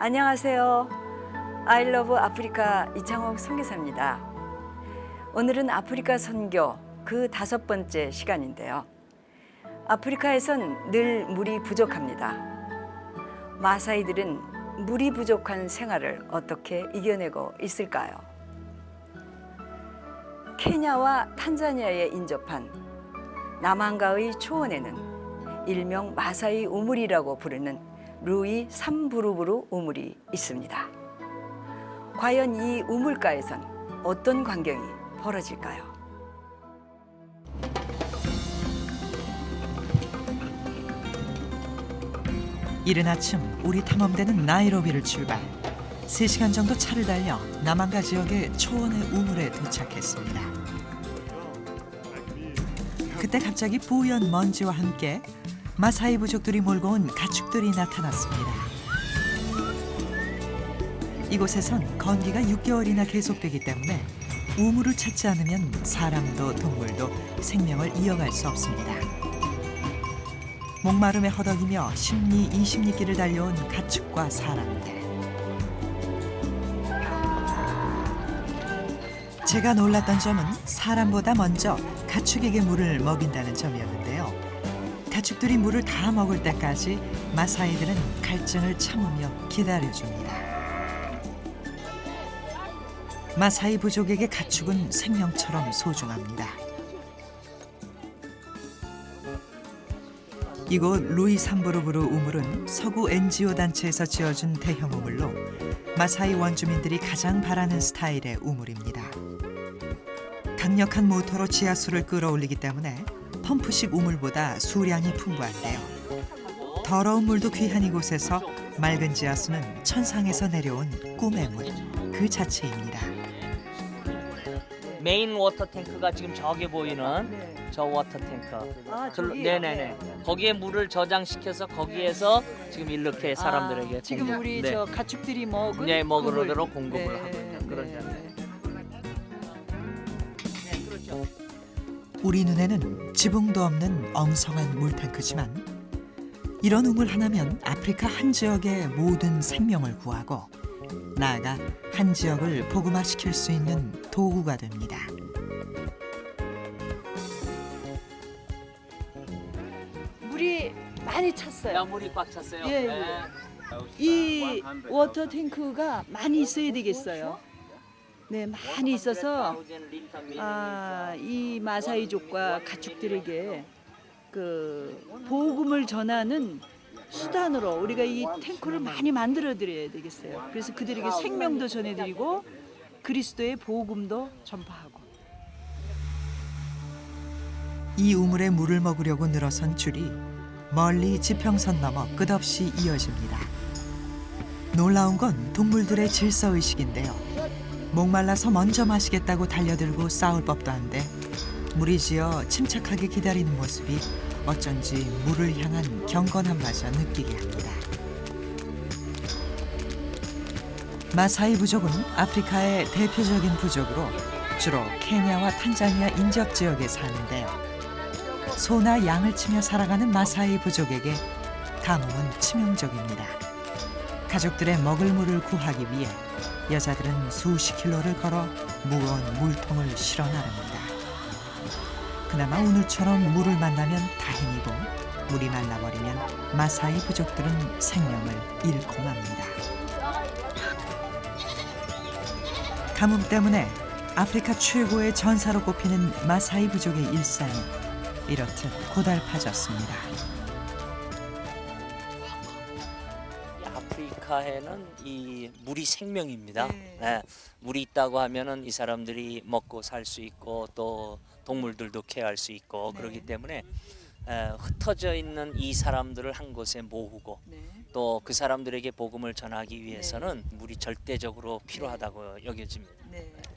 안녕하세요. I love 아프리카 이창옥 선교사입니다. 오늘은 아프리카 선교 그 5번째 시간인데요. 아프리카에선 늘 물이 부족합니다. 마사이들은 물이 부족한 생활을 어떻게 이겨내고 있을까요? 케냐와 탄자니아에 인접한 남한가의 초원에는 일명 마사이 우물이라고 부르는 루이 삼부르부르 우물이 있습니다. 과연 이 우물가에선 어떤 광경이 벌어질까요? 이른 아침 우리 탐험대는 나이로비를 출발. 3시간 정도 차를 달려 남한가 지역의 초원의 우물에 도착했습니다. 그때 갑자기 뿌연 먼지와 함께 마사이 부족들이 몰고 온 가축들이 나타났습니다. 이곳에선 건기가 6개월이나 계속되기 때문에 우물을 찾지 않으면 사람도 동물도 생명을 이어갈 수 없습니다. 목마름에 허덕이며 10리, 20리길을 달려온 가축과 사람들. 제가 놀랐던 점은 사람보다 먼저 가축에게 물을 먹인다는 점이었는데요. 가축들이 물을 다 먹을 때까지 마사이들은 갈증을 참으며 기다려줍니다. 마사이 부족에게 가축은 생명처럼 소중합니다. 이곳 루이 삼부르부르 우물은 서구 NGO 단체에서 지어준 대형 우물로 마사이 원주민들이 가장 바라는 스타일의 우물입니다. 강력한 모터로 지하수를 끌어올리기 때문에 펌프식 우물보다 수량이 풍부한데요. 더러운 물도 귀한 이곳에서 맑은 지하수는 천상에서 내려온 꿈의 물 그 자체입니다. 메인 워터 탱크가 지금 저기 보이는 저 워터 탱크. 네네네. 거기에 물을 저장시켜서 거기에서 지금 이렇게 사람들에게 지금 우리 저 가축들이 먹은 먹으러 공급을 하고 있는 그런 장면. 우리 눈에는 지붕도 없는 엉성한 물탱크지만 이런 우물 하나면 아프리카 한 지역의 모든 생명을 구하고 나아가 한 지역을 복음화시킬 수 있는 도구가 됩니다. 물이 많이 찼어요. 물이 꽉 찼어요. 예, 예. 이 워터 탱크가 많이 있어야 되겠어요. 네, 많이 있어서 이 마사이족과 가축들에게 그 복음을 전하는 수단으로 우리가 이 탱크를 많이 만들어 드려야 되겠어요. 그래서 그들에게 생명도 전해드리고 그리스도의 복음도 전파하고. 이 우물에 물을 먹으려고 늘어선 줄이 멀리 지평선 넘어 끝없이 이어집니다. 놀라운 건 동물들의 질서의식인데요. 목말라서 먼저 마시겠다고 달려들고 싸울 법도 한데 무리지어 침착하게 기다리는 모습이 어쩐지 물을 향한 경건함마저 느끼게 합니다. 마사이 부족은 아프리카의 대표적인 부족으로 주로 케냐와 탄자니아 인접 지역에 사는데요. 소나 양을 치며 살아가는 마사이 부족에게 가뭄은 치명적입니다. 가족들의 먹을 물을 구하기 위해 여자들은 수십 킬로를 걸어 무거운 물통을 실어 나릅니다. 그나마 오늘처럼 물을 만나면 다행이고 물이 말라버리면 마사이 부족들은 생명을 잃고 맙니다. 가뭄 때문에 아프리카 최고의 전사로 꼽히는 마사이 부족의 일상이 이렇듯 고달파졌습니다. 아프리카에는 이 물이 생명입니다. 네, 물이 있다고 하면은 이 사람들이 먹고 살 수 있고 또 동물들도 케어할 수 있고 그렇기 때문에 흩어져 있는 이 사람들을 한 곳에 모으고 또 그 사람들에게 복음을 전하기 위해서는 물이 절대적으로 필요하다고 여겨집니다.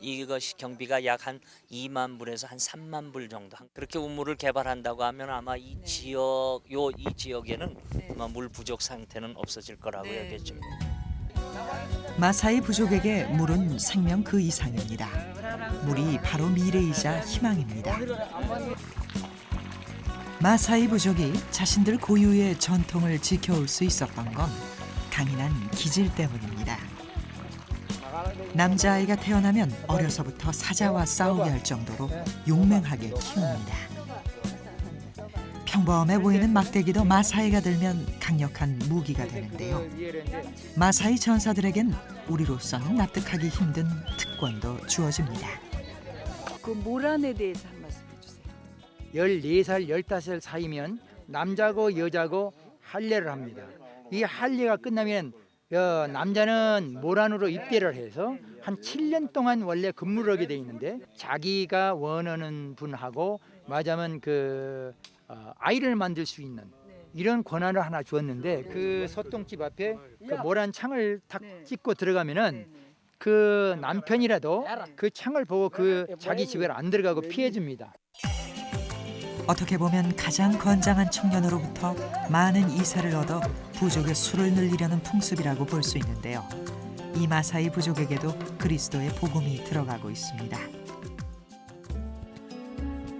이것이 경비가 약 한 2만 불에서 한 3만 불 정도. 그렇게 우물을 개발한다고 하면 아마 이 지역에는 아마 물 부족 상태는 없어질 거라고 여겨집니다. 마사이 부족에게 물은 생명 그 이상입니다. 물이 바로 미래이자 희망입니다. 마사이 부족이 자신들 고유의 전통을 지켜올 수 있었던 건 강인한 기질 때문입니다. 남자아이가 태어나면 어려서부터 사자와 싸우게 할 정도로 용맹하게 키웁니다. 평범해 보이는 막대기도 마사이가 들면 강력한 무기가 되는데요. 마사이 전사들에겐 우리로서는 납득하기 힘든 특권도 주어집니다. 그 모란에 대해서 한 말씀 해주세요. 14살, 15살 사이면 남자고 여자고 할례를 합니다. 이 할례가 끝나면 남자는 모란으로 입대를 해서 한 7년 동안 원래 근무를 하게 돼 있는데 자기가 원하는 분하고 맞으면 아이를 만들 수 있는 이런 권한을 하나 주었는데 그 소똥집 앞에 그 모란 창을 탁 찍고 들어가면은 그 남편이라도 그 창을 보고 그 자기 집에 안 들어가고 피해 줍니다. 어떻게 보면 가장 건장한 청년으로부터 많은 이사를 얻어 부족의 수를 늘리려는 풍습이라고 볼 수 있는데요. 이 마사이 부족에게도 그리스도의 복음이 들어가고 있습니다.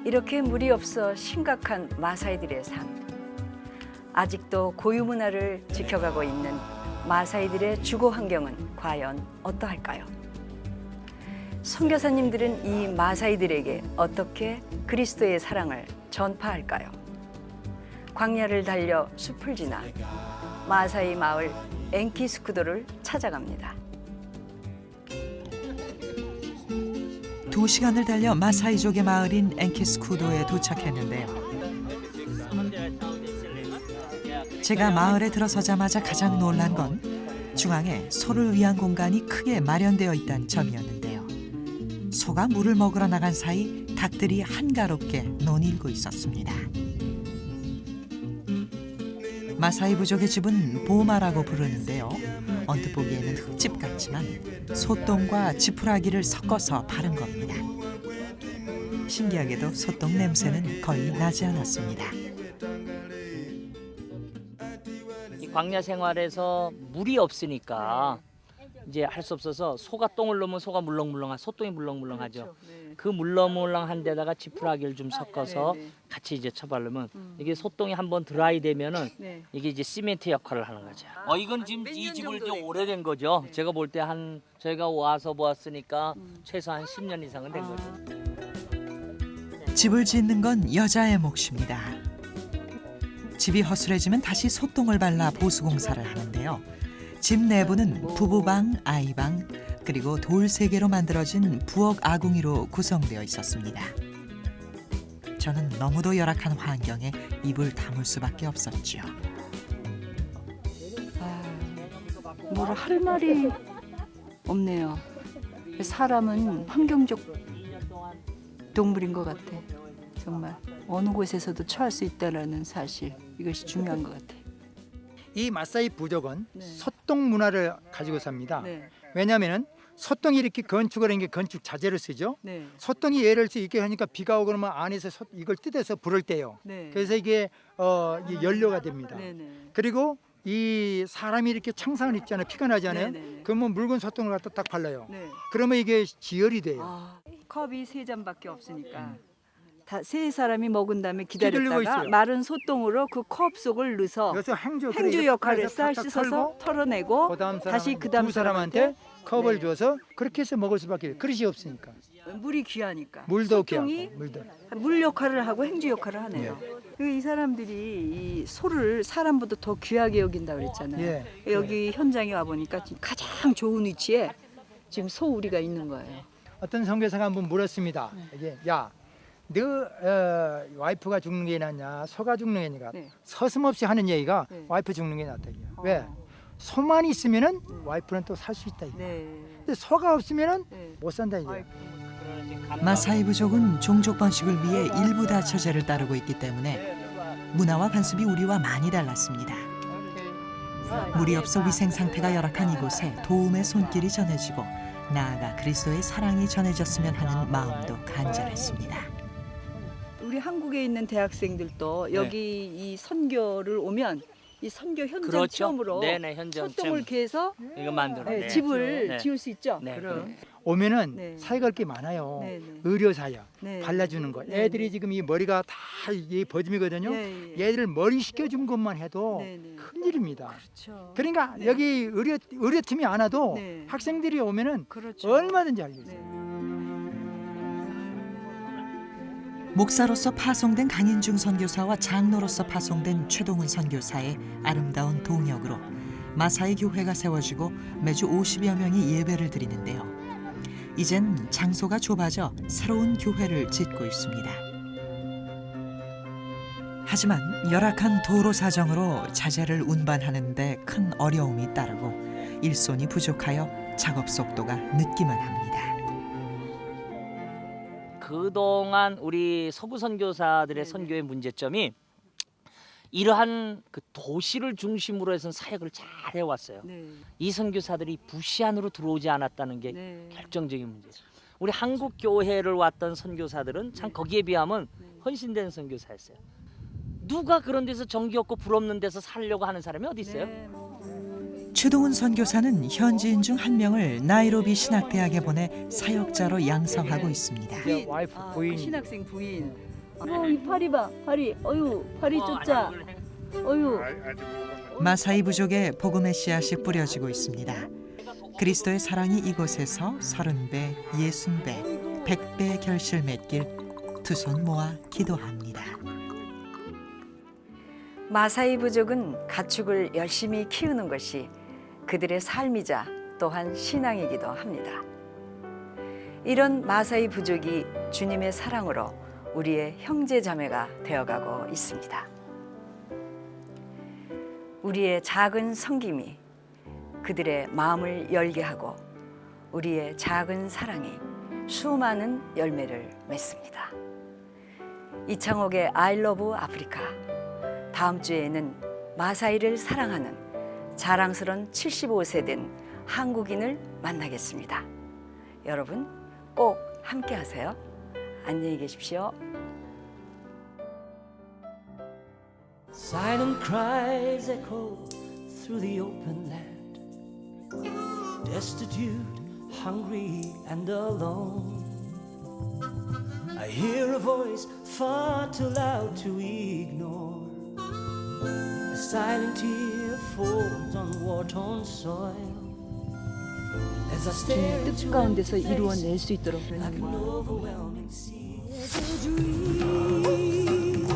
이렇게 물이 없어 심각한 마사이들의 삶. 아직도 고유 문화를 지켜가고 있는 마사이들의 주거 환경은 과연 어떠할까요? 선교사님들은 이 마사이들에게 어떻게 그리스도의 사랑을 전파할까요? 광야를 달려 숲을 지나 마사이 마을 엔키스쿠도를 찾아갑니다. 2시간을 달려 마사이족의 마을인 엔키스쿠도에 도착했는데요. 제가 마을에 들어서자마자 가장 놀란 건 중앙에 소를 위한 공간이 크게 마련되어 있다는 점이었는데요. 소가 물을 먹으러 나간 사이 닭들이 한가롭게 논일고 있었습니다. 마사이 부족의 집은 보마라고 부르는데요. 언뜻 보기에는 흙집 같지만 소똥과 지푸라기를 섞어서 바른 겁니다. 신기하게도 소똥 냄새는 거의 나지 않았습니다. 이 광야 생활에서 물이 없으니까 이제 할 수 없어서 소가 똥을 넣으면 소가 물렁물렁한 소똥이 물렁물렁하죠. 그 물렁물렁한 데다가 지푸라기를 좀 섞어서 같이 이제 쳐바르면 이게 소똥이 한번 드라이 되면은 이게 이제 시멘트 역할을 하는 거죠. 이건 지금 이 집을 좀 오래된 거죠. 제가 볼 때 저희가 와서 보았으니까 최소 한 10년 이상은 된 거죠. 집을 짓는 건 여자의 몫입니다. 집이 허술해지면 다시 소똥을 발라 보수공사를 하는데요. 집 내부는 부부방, 아이방, 그리고 돌 3개로 만들어진 부엌 아궁이로 구성되어 있었습니다. 저는 너무도 열악한 환경에 입을 다물 수밖에 없었죠. 뭐라 할 말이 없네요. 사람은 환경적 동물인 것 같아. 정말 어느 곳에서도 처할 수 있다는 사실, 이것이 중요한 것 같아. 이 마사이 부족은 소똥 문화를 가지고 삽니다. 네. 왜냐하면 소똥이 이렇게 건축을 하는 게 건축 자재로 쓰죠. 네. 소똥이 예를 들어 이렇게 하니까 비가 오고 그러면 안에서 이걸 뜯어서 불을 떼요. 네. 그래서 이게 연료가 됩니다. 네네. 그리고 이 사람이 이렇게 창상을 입잖아요. 피가 나잖아요. 네네네. 그러면 묽은 소똥을 갖다 딱 발라요. 네. 그러면 이게 지혈이 돼요. 컵이 3잔밖에 없으니까 다 세 사람이 먹은 다음에 기다리고 기다렸다가 있어요. 마른 소똥으로 그 컵 속을 넣어서 그래서 행주 역할을 그래서 쌀 탁탁 씻어서 털고 털어내고 그다음 다시 그다음 두 사람한테 컵을 네. 줘서 그렇게 해서 먹을 수밖에 없어요. 그릇이 없으니까. 물이 귀하니까 물도 소똥이 귀하고 물도. 물 역할을 하고 행주 역할을 하네요. 이 사람들이 이 소를 사람보다 더 귀하게 여긴다 그랬잖아요. 예. 여기 현장에 와 보니까 가장 좋은 위치에 지금 소 우리가 있는 거예요. 어떤 선교사가 한번 물었습니다. 이게 야, 너 와이프가 죽는 게 낫냐, 소가 죽는 게 낫냐. 네. 서슴없이 하는 얘기가 네. 와이프 죽는 게 낫다. 왜? 소만 있으면은 와이프는 또 살 수 있다. 네. 근데 소가 없으면은 네. 못 산다 이게. 마사이 부족은 종족 번식을 위해 일부 다처제를 따르고 있기 때문에 문화와 관습이 우리와 많이 달랐습니다. 물이 없어 위생 상태가 열악한 이곳에 도움의 손길이 전해지고 나아가 그리스도의 사랑이 전해졌으면 하는 마음도 간절했습니다. 우리 한국에 있는 대학생들도 여기 이 선교를 오면 이 선교 현장 그렇죠. 체험으로 네네, 현장 소똥을 체험. 개서 이거 만들어. 네, 네. 집을 네. 지을 수 있죠. 네. 그럼. 오면은 네. 사역할 게 많아요. 네, 네. 의료 사역, 네. 발라주는 거. 네, 애들이 네. 지금 이 머리가 다 이게 버짐이거든요. 예, 예. 얘들 머리 씻겨준 것만 해도 네, 네. 큰일입니다. 그렇죠. 그러니까 네. 여기 의료팀이 안 와도 네. 학생들이 오면은 그렇죠. 얼마든지 할 수 있어요. 네. 목사로서 파송된 강인중 선교사와 장로로서 파송된 최동훈 선교사의 아름다운 동역으로 마사이 교회가 세워지고 매주 50여 명이 예배를 드리는데요. 이젠 장소가 좁아져 새로운 교회를 짓고 있습니다. 하지만 열악한 도로 사정으로 자재를 운반하는 데 큰 어려움이 따르고 일손이 부족하여 작업 속도가 늦기만 합니다. 그동안 우리 서구 선교사들의 네네. 선교의 문제점이 이러한 그 도시를 중심으로 해서 사역을 잘 해왔어요. 네. 이 선교사들이 부시 안으로 들어오지 않았다는 게 네. 결정적인 문제예요. 우리 한국 교회를 왔던 선교사들은 참 네. 거기에 비하면 네. 헌신된 선교사였어요. 누가 그런 데서 정기 없고 불 없는 데서 살려고 하는 사람이 어디 있어요? 네. 최동훈 선교사는 현지인 중 한 명을 나이로비 신학대학에 보내 사역자로 양성하고 있습니다. 이제 와이프 부인. 그 신학생 부인. 이 파리 봐, 파리. 어유, 파리 쫓자. 어유. 마사이 부족에 복음의 씨앗이 뿌려지고 있습니다. 그리스도의 사랑이 이곳에서 30배, 60배, 100배의 결실 맺길 두 손 모아 기도합니다. 마사이 부족은 가축을 열심히 키우는 것이 그들의 삶이자 또한 신앙이기도 합니다. 이런 마사이 부족이 주님의 사랑으로 우리의 형제 자매가 되어가고 있습니다. 우리의 작은 섬김이 그들의 마음을 열게 하고 우리의 작은 사랑이 수많은 열매를 맺습니다. 이창옥의 I love 아프리카. 다음 주에는 마사이를 사랑하는 자랑스러운 75세 된 한국인을 만나겠습니다. 여러분 꼭 함께 하세요. 안녕히 계십시오. Silent cries echo through the open land. Destitute, hungry and alone. I hear a voice far too loud to ignore. A silent tear falls on war-torn soil. As I stare 뜻 into 가운데서 empty 이루어낼 space, 수 있도록 like 그러는 an 거예요. overwhelming sea. As a dream